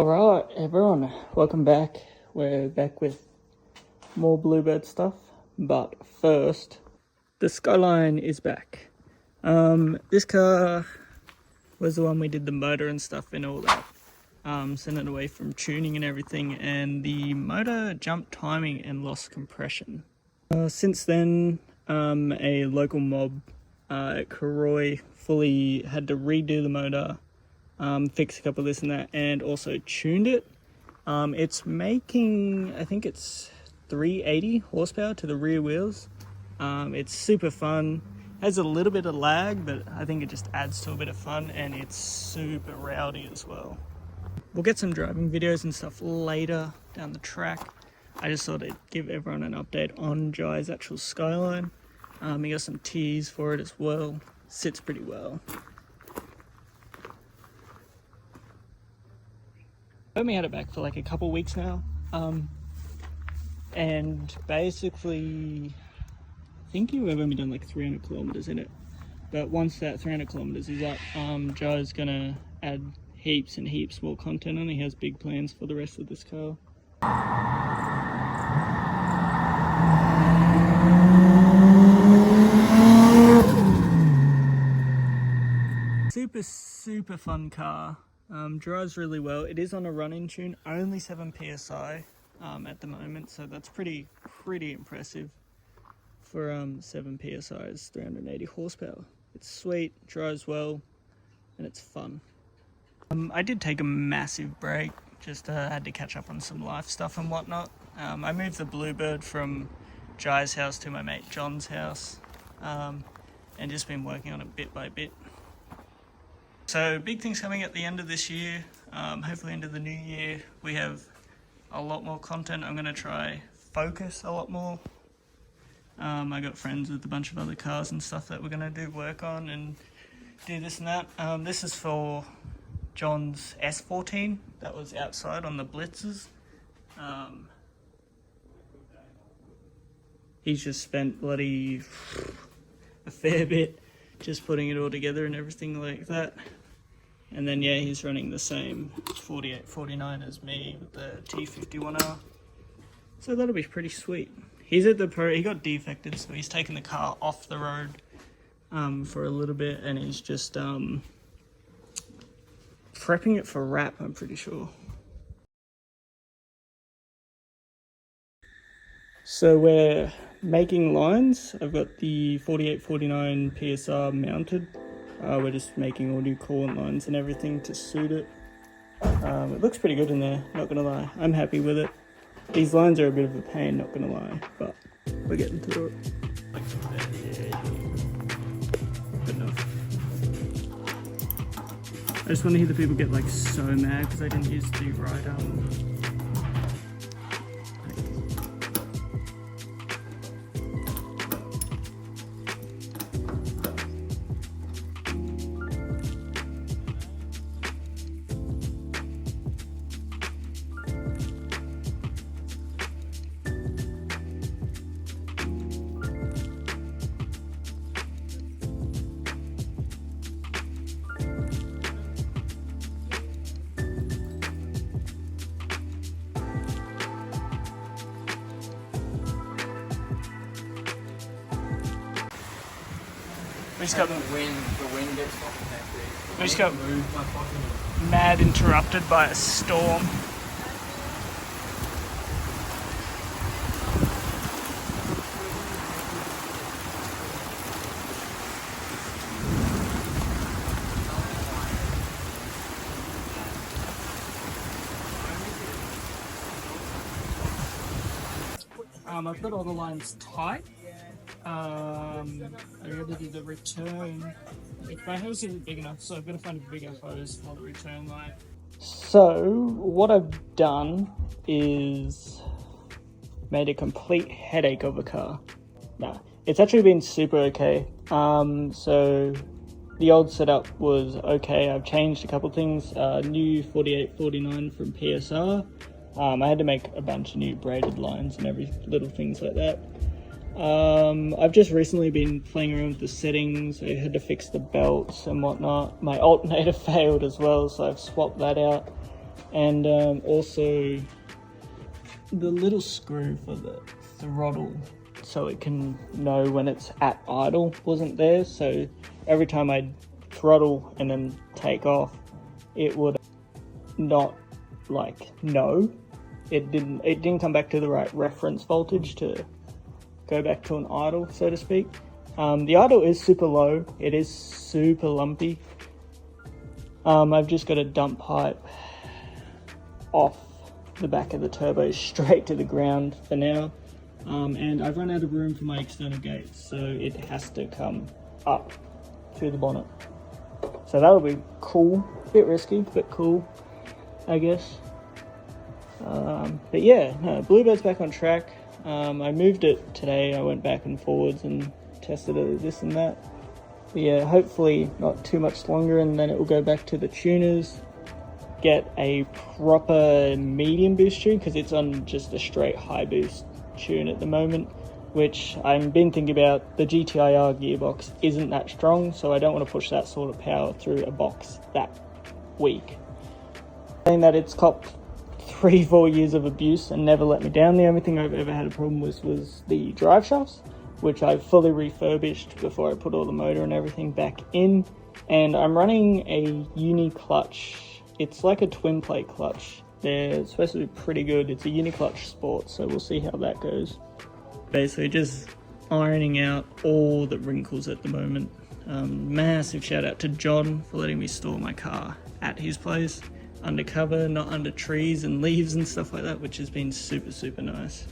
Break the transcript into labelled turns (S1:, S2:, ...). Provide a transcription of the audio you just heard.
S1: Alright everyone, welcome back. We're back with more Bluebird stuff, but first, the Skyline is back. This car was the one we did the motor and stuff and all that. Sent it away from tuning and everything, and the motor jumped timing and lost compression. Since then, a local mob at Karoi fully had to redo the motor, fix a couple of this and that, and also tuned it. It's making, I think it's 380 horsepower to the rear wheels. It's super fun, has a little bit of lag, but I think it just adds to a bit of fun, and it's super rowdy as well. We'll get some driving videos and stuff later down the track. I just thought I'd give everyone an update on Jai's actual Skyline. He got some teas for it as well. Sits pretty well. I only had it back for like a couple weeks now. And basically, I think you've only done like 300 kilometers in it. But once that 300 kilometers is up, Jai's gonna add heaps and heaps more content on. He has big plans for the rest of this car. Super fun car. Drives really well. It is on a run-in tune, only 7 psi at the moment, so that's pretty impressive for 7 psi's 380 horsepower. It's sweet, drives well, and it's fun. I did take a massive break, just had to catch up on some life stuff and whatnot. I moved the Bluebird from Jai's house to my mate John's house, and just been working on it bit by bit. So big things coming at the end of this year, hopefully into the new year. We have a lot more content. I'm going to try focus a lot more. I got friends with a bunch of other cars and stuff that we're going to do work on and do this and that. This is for John's S14 that was outside on the blitzes. He's just spent bloody a fair bit just putting it all together and everything like that. And then yeah, he's running the same 4849 as me with the T51R. So that'll be pretty sweet. He's at the he got defected, so he's taken the car off the road for a little bit, and he's just prepping it for wrap, I'm pretty sure. So we're making lines. I've got the 4849 PSR mounted. We're just making all new coolant lines and everything to suit it. It looks pretty good in there, not gonna lie. I'm happy with it. These lines are a bit of a pain, not gonna lie, but we're getting through it. Good enough. I just want to hear the people get like so mad because I didn't use the right We just got the wind gets fucking hectic. We just got mad interrupted by a storm. I've got all the lines tight. I'm able to do the return. If my hose isn't big enough, so I've got to find a bigger hose for the return line. So what I've done is made a complete headache of a car. Nah, it's actually been super okay. So the old setup was okay. I've changed a couple things. New 4849 from PSR. I had to make a bunch of new braided lines and every little things like that. I've just recently been playing around with the settings. I had to fix the belts and whatnot. My alternator failed as well, so I've swapped that out. And also the little screw for the throttle so it can know when it's at idle wasn't there, so every time I'd throttle and then take off, it would not like know. It didn't come back to the right reference voltage to go back to an idle, so to speak. The idle is super low, it is super lumpy. I've just got a dump pipe off the back of the turbo straight to the ground for now, and I've run out of room for my external gates, so it has to come up through the bonnet. So that'll be cool, a bit risky, but cool, I guess. But yeah, no, Bluebird's back on track. I moved it today, I went back and forwards and tested it, this and that. But yeah, hopefully not too much longer, and then it will go back to the tuners, get a proper medium boost tune, because it's on just a straight high boost tune at the moment, which I've been thinking about. The GTIR gearbox isn't that strong, so I don't want to push that sort of power through a box that weak. Saying that, it's copped 3-4 years of abuse and never let me down. The only thing I've ever had a problem with was the drive shafts, which I've fully refurbished before I put all the motor and everything back in. And I'm running a uni clutch. It's like a twin plate clutch. They're supposed to be pretty good. It's a uni clutch sport, so we'll see how that goes. Basically just ironing out all the wrinkles at the moment. Massive shout out to John for letting me store my car at his place, undercover, not under trees and leaves and stuff like that, which has been super, super nice.